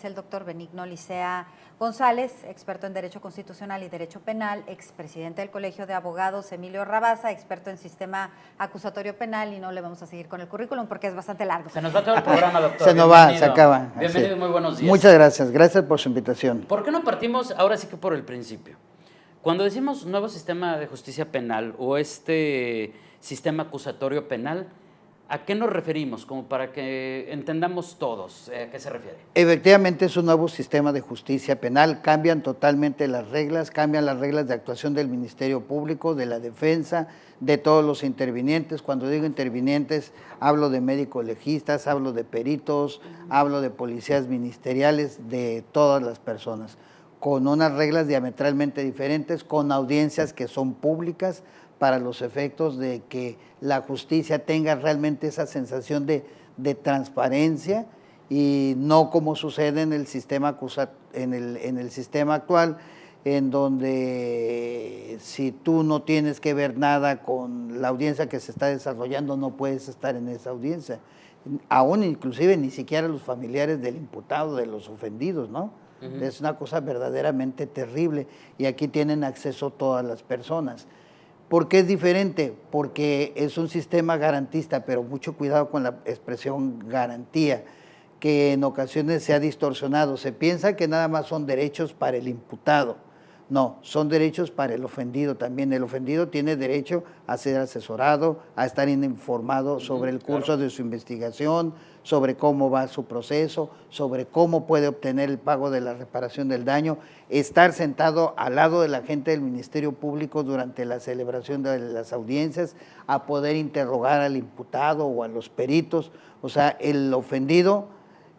es el doctor Benigno Licea González, experto en Derecho Constitucional y Derecho Penal, expresidente del Colegio de Abogados Emilio Rabasa, experto en Sistema Acusatorio Penal, y no le vamos a seguir con el currículum porque es bastante largo. Se nos va todo el programa, doctor. Se nos va, se acaba. Bienvenido, muy buenos días. Muchas gracias por su invitación. ¿Por qué no partimos ahora sí que por el principio? Cuando decimos nuevo sistema de justicia penal o este sistema acusatorio penal, ¿a qué nos referimos? Como para que entendamos todos a qué se refiere. Efectivamente es un nuevo sistema de justicia penal, cambian totalmente las reglas, cambian las reglas de actuación del Ministerio Público, de la defensa, de todos los intervinientes. Cuando digo intervinientes, hablo de médicos legistas, hablo de peritos, hablo de policías ministeriales, de todas las personas, con unas reglas diametralmente diferentes, con audiencias que son públicas, para los efectos de que la justicia tenga realmente esa sensación de transparencia y no como sucede en el sistema en el sistema actual, en donde si tú no tienes que ver nada con la audiencia que se está desarrollando, no puedes estar en esa audiencia. Aún inclusive ni siquiera los familiares del imputado, de los ofendidos, ¿no? Es una cosa verdaderamente terrible y aquí tienen acceso todas las personas. ¿Por qué es diferente? Porque es un sistema garantista, pero mucho cuidado con la expresión garantía, que en ocasiones se ha distorsionado. Se piensa que nada más son derechos para el imputado. No, son derechos para el ofendido también. El ofendido tiene derecho a ser asesorado, a estar informado sobre el curso de su investigación, sobre cómo va su proceso, sobre cómo puede obtener el pago de la reparación del daño, estar sentado al lado del agente del Ministerio Público durante la celebración de las audiencias, a poder interrogar al imputado o a los peritos. O sea, el ofendido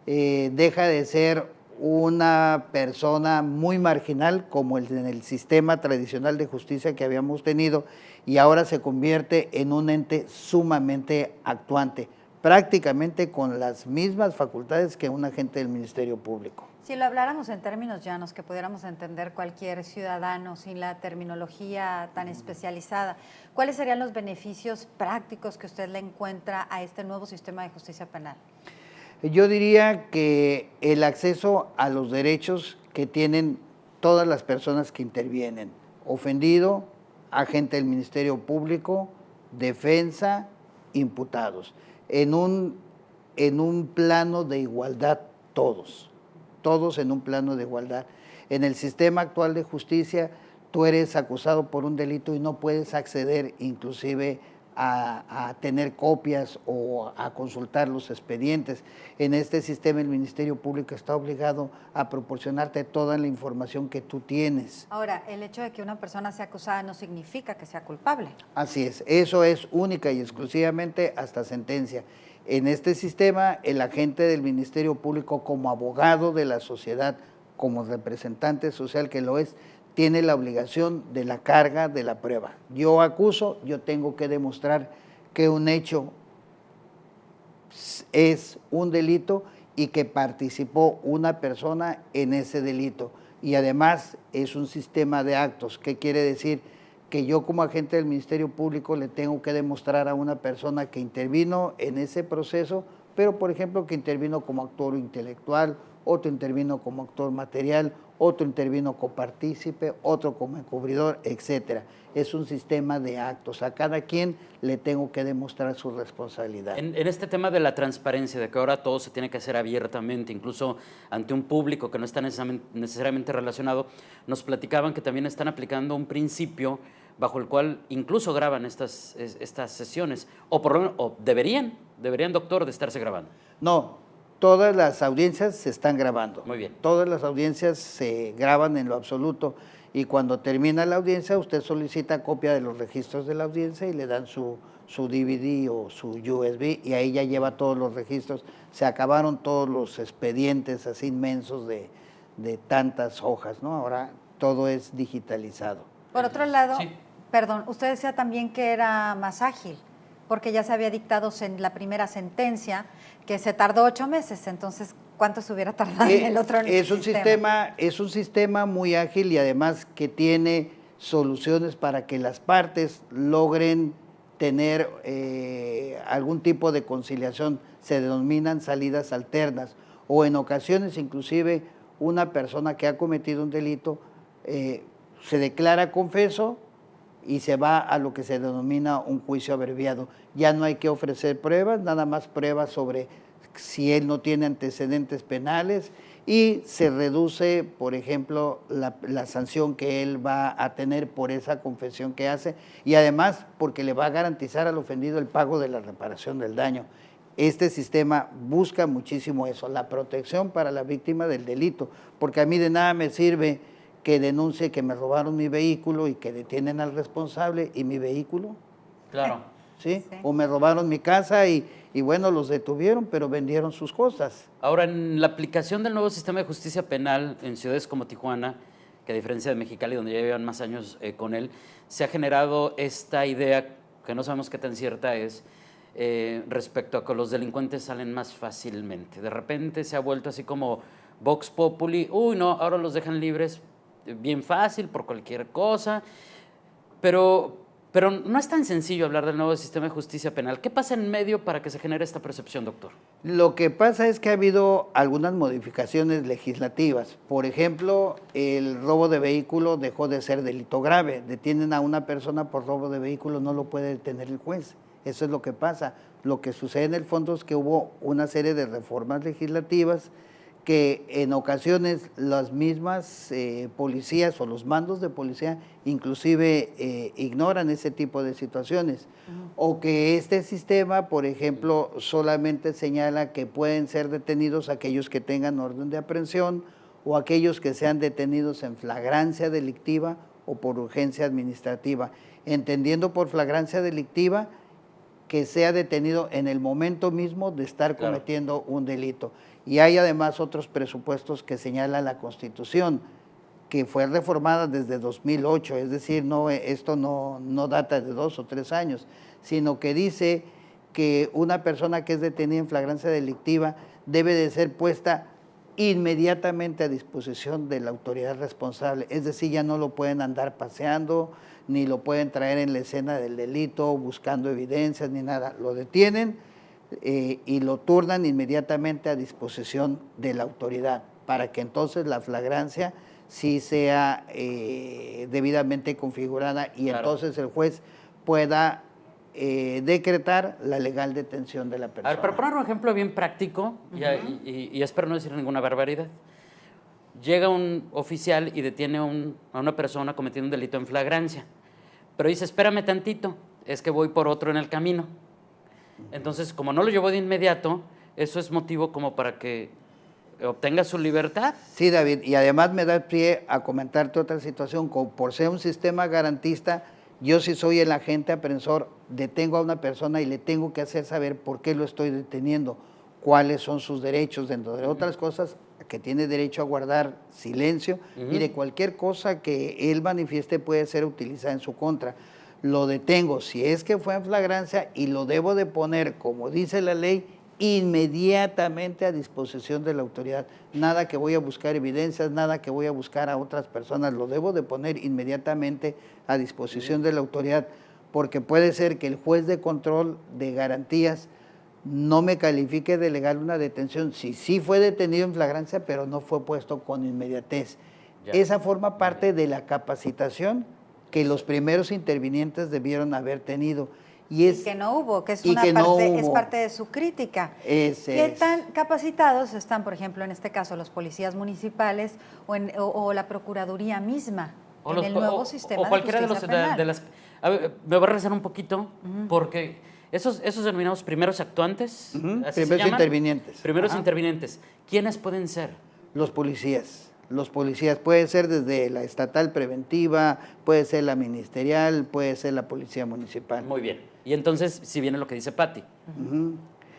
deja de ser una persona muy marginal como en el sistema tradicional de justicia que habíamos tenido y ahora se convierte en un ente sumamente actuante, prácticamente con las mismas facultades que un agente del Ministerio Público. Si lo habláramos en términos llanos, que pudiéramos entender cualquier ciudadano sin la terminología tan especializada, ¿cuáles serían los beneficios prácticos que usted le encuentra a este nuevo sistema de justicia penal? Yo diría que el acceso a los derechos que tienen todas las personas que intervienen, ofendido, agente del Ministerio Público, defensa, imputados, en un plano de igualdad todos en un plano de igualdad. En el sistema actual de justicia, tú eres acusado por un delito y no puedes acceder inclusive a tener copias o a consultar los expedientes. En este sistema el Ministerio Público está obligado a proporcionarte toda la información que tú tienes. Ahora, el hecho de que una persona sea acusada no significa que sea culpable. Así es, eso es única y exclusivamente hasta sentencia. En este sistema, el agente del Ministerio Público, como abogado de la sociedad, como representante social que lo es, tiene la obligación de la carga de la prueba. Yo acuso, yo tengo que demostrar que un hecho es un delito y que participó una persona en ese delito. Y además es un sistema de actos. ¿Qué quiere decir? Que yo como agente del Ministerio Público le tengo que demostrar a una persona que intervino en ese proceso, pero por ejemplo que intervino como actor intelectual, otro intervino como actor material, otro intervino copartícipe, otro como encubridor, etcétera. Es un sistema de actos. A cada quien le tengo que demostrar su responsabilidad. En este tema de la transparencia, de que ahora todo se tiene que hacer abiertamente, incluso ante un público que no está necesariamente relacionado, nos platicaban que también están aplicando un principio bajo el cual incluso graban estas sesiones, o deberían, doctor, de estarse grabando. No, todas las audiencias se están grabando. Muy bien. Todas las audiencias se graban en lo absoluto y cuando termina la audiencia usted solicita copia de los registros de la audiencia y le dan su DVD o su USB y ahí ya lleva todos los registros. Se acabaron todos los expedientes así inmensos de tantas hojas, ¿no? Ahora todo es digitalizado. Por otro lado, sí. Perdón, usted decía también que era más ágil, porque ya se había dictado en la primera sentencia que se tardó 8 meses, entonces, ¿cuánto se hubiera tardado en el otro sistema? Es un sistema muy ágil y además que tiene soluciones para que las partes logren tener algún tipo de conciliación, se denominan salidas alternas, o en ocasiones inclusive una persona que ha cometido un delito se declara confeso y se va a lo que se denomina un juicio abreviado. Ya no hay que ofrecer pruebas, nada más pruebas sobre si él no tiene antecedentes penales, y se reduce, por ejemplo, la sanción que él va a tener por esa confesión que hace, y además porque le va a garantizar al ofendido el pago de la reparación del daño. Este sistema busca muchísimo eso, la protección para la víctima del delito, porque a mí de nada me sirve que denuncie que me robaron mi vehículo y que detienen al responsable y mi vehículo. Claro. ¿Sí? O me robaron mi casa y bueno, los detuvieron, pero vendieron sus cosas. Ahora, en la aplicación del nuevo sistema de justicia penal en ciudades como Tijuana, que a diferencia de Mexicali, donde ya llevan más años con él, se ha generado esta idea, que no sabemos qué tan cierta es, respecto a que los delincuentes salen más fácilmente. De repente se ha vuelto así como Vox Populi, uy, no, ahora los dejan libres bien fácil por cualquier cosa, pero no es tan sencillo hablar del nuevo sistema de justicia penal. ¿Qué pasa en medio para que se genere esta percepción, doctor? Lo que pasa es que ha habido algunas modificaciones legislativas. Por ejemplo, el robo de vehículo dejó de ser delito grave. Detienen a una persona por robo de vehículo, no lo puede detener el juez. Eso es lo que pasa. Lo que sucede en el fondo es que hubo una serie de reformas legislativas que en ocasiones las mismas policías o los mandos de policía inclusive ignoran ese tipo de situaciones. O que este sistema, por ejemplo, solamente señala que pueden ser detenidos aquellos que tengan orden de aprehensión o aquellos que sean detenidos en flagrancia delictiva o por urgencia administrativa, entendiendo por flagrancia delictiva que sea detenido en el momento mismo de estar cometiendo un delito. Y hay además otros presupuestos que señala la Constitución, que fue reformada desde 2008, es decir, esto no data de 2 o 3 años, sino que dice que una persona que es detenida en flagrancia delictiva debe de ser puesta inmediatamente a disposición de la autoridad responsable, es decir, ya no lo pueden andar paseando, ni lo pueden traer en la escena del delito, buscando evidencias, ni nada, lo detienen y lo turnan inmediatamente a disposición de la autoridad, para que entonces la flagrancia sí sea debidamente configurada y entonces el juez pueda decretar la legal detención de la persona. A ver, para poner un ejemplo bien práctico, y espero no decir ninguna barbaridad, llega un oficial y detiene a una persona cometiendo un delito en flagrancia, pero dice, espérame tantito, es que voy por otro en el camino. Entonces, como no lo llevó de inmediato, eso es motivo como para que obtenga su libertad. Sí, David, y además me da pie a comentarte otra situación. Por ser un sistema garantista, yo si soy el agente aprensor, detengo a una persona y le tengo que hacer saber por qué lo estoy deteniendo, cuáles son sus derechos, dentro de otras cosas, que tiene derecho a guardar silencio y de cualquier cosa que él manifieste puede ser utilizada en su contra. Lo detengo si es que fue en flagrancia y lo debo de poner, como dice la ley, inmediatamente a disposición de la autoridad. Nada que voy a buscar evidencias, nada que voy a buscar a otras personas, lo debo de poner inmediatamente a disposición de la autoridad, porque puede ser que el juez de control de garantías no me califique de legal una detención si sí fue detenido en flagrancia, pero no fue puesto con inmediatez. Ya. Esa forma parte de la capacitación que los primeros intervinientes debieron haber tenido. Y que no hubo, que es parte de su crítica. ¿Qué tan capacitados están, por ejemplo, en este caso, los policías municipales o la Procuraduría misma en el nuevo sistema o cualquiera de justicia penal? A ver, me voy a regresar un poquito, porque esos denominados primeros actuantes, ¿así primeros intervinientes. Primeros intervinientes, ¿quiénes pueden ser? Los policías. Los policías, puede ser desde la estatal preventiva, puede ser la ministerial, puede ser la policía municipal. Muy bien. Y entonces, si viene lo que dice Pati.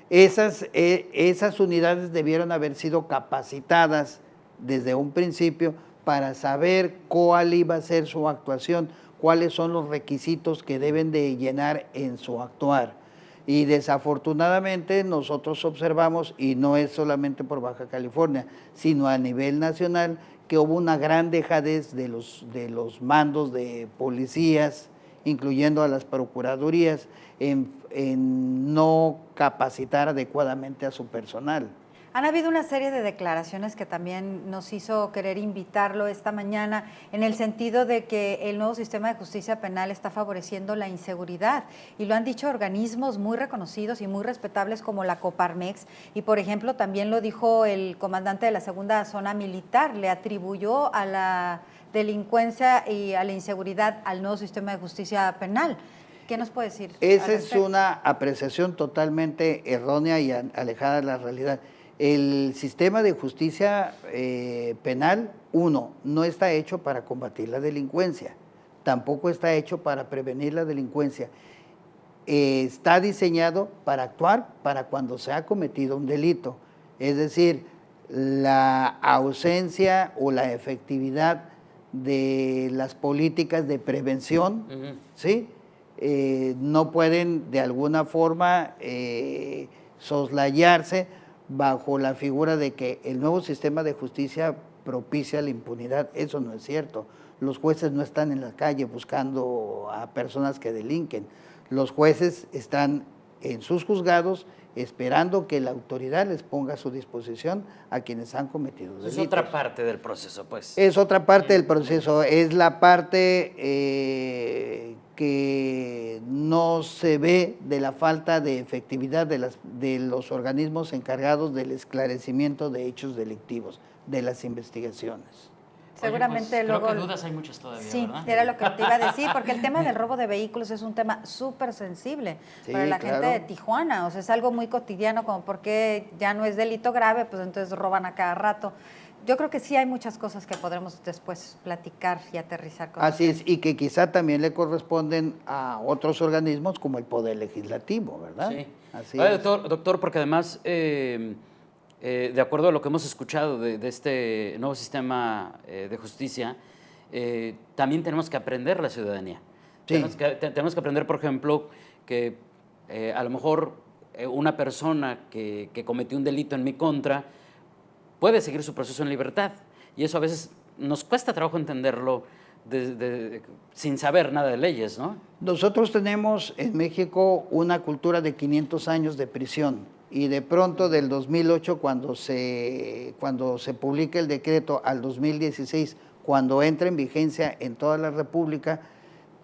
Esas unidades debieron haber sido capacitadas desde un principio para saber cuál iba a ser su actuación, cuáles son los requisitos que deben de llenar en su actuar. Y desafortunadamente nosotros observamos, y no es solamente por Baja California, sino a nivel nacional, que hubo una gran dejadez de los mandos de policías, incluyendo a las procuradurías, en no capacitar adecuadamente a su personal. Han habido una serie de declaraciones que también nos hizo querer invitarlo esta mañana, en el sentido de que el nuevo sistema de justicia penal está favoreciendo la inseguridad, y lo han dicho organismos muy reconocidos y muy respetables como la Coparmex, y por ejemplo también lo dijo el comandante de la segunda zona militar, le atribuyó a la delincuencia y a la inseguridad al nuevo sistema de justicia penal. ¿Qué nos puede decir? Esa es una apreciación totalmente errónea y alejada de la realidad. El sistema de justicia penal, no está hecho para combatir la delincuencia, tampoco está hecho para prevenir la delincuencia. Está diseñado para actuar para cuando se ha cometido un delito, es decir, la ausencia o la efectividad de las políticas de prevención, ¿sí? No pueden de alguna forma soslayarse bajo la figura de que el nuevo sistema de justicia propicia la impunidad. Eso no es cierto. Los jueces no están en la calle buscando a personas que delinquen. Los jueces están en sus juzgados esperando que la autoridad les ponga a su disposición a quienes han cometido delitos. Es otra parte del proceso, pues. Es otra parte del proceso, es la parte que no se ve de la falta de efectividad de los organismos encargados del esclarecimiento de hechos delictivos, de las investigaciones. Seguramente pues, luego... creo que dudas hay muchas todavía, sí, ¿verdad? era lo que te iba a decir, porque el tema del robo de vehículos es un tema súper sensible para la gente de Tijuana, o sea, es algo muy cotidiano, como porque ya no es delito grave, pues entonces roban a cada rato. Yo creo que sí hay muchas cosas que podremos después platicar y aterrizar con Así es, y que quizá también le corresponden a otros organismos como el Poder Legislativo, ¿verdad? Sí. Así Oye, es. doctor, porque además, de acuerdo a lo que hemos escuchado de este nuevo sistema de justicia, también tenemos que aprender la ciudadanía. Sí. Tenemos que aprender, por ejemplo, que a lo mejor una persona que cometió un delito en mi contra puede seguir su proceso en libertad. Y eso a veces nos cuesta trabajo entenderlo sin saber nada de leyes, ¿no? Nosotros tenemos en México una cultura de 500 años de prisión y de pronto del 2008, cuando se publica el decreto, al 2016, cuando entra en vigencia en toda la República,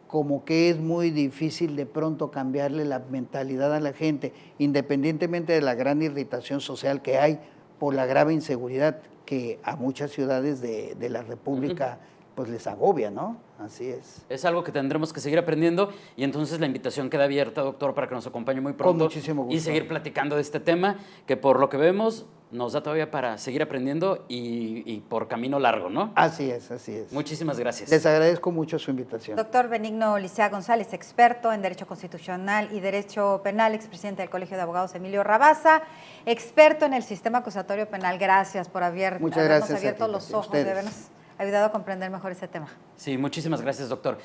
como que es muy difícil de pronto cambiarle la mentalidad a la gente, independientemente de la gran irritación social que hay por la grave inseguridad que a muchas ciudades de la República pues les agobia, ¿no? Así es. Es algo que tendremos que seguir aprendiendo, y entonces la invitación queda abierta, doctor, para que nos acompañe muy pronto. Con muchísimo gusto. Y seguir platicando de este tema, que por lo que vemos nos da todavía para seguir aprendiendo y por camino largo, ¿no? Así es, así es. Muchísimas gracias. Les agradezco mucho su invitación. Doctor Benigno Licea González, experto en Derecho Constitucional y Derecho Penal, expresidente del Colegio de Abogados Emilio Rabasa, experto en el sistema acusatorio penal. Gracias por habernos abierto los ojos, de habernos ayudado a comprender mejor ese tema. Sí, muchísimas gracias, doctor.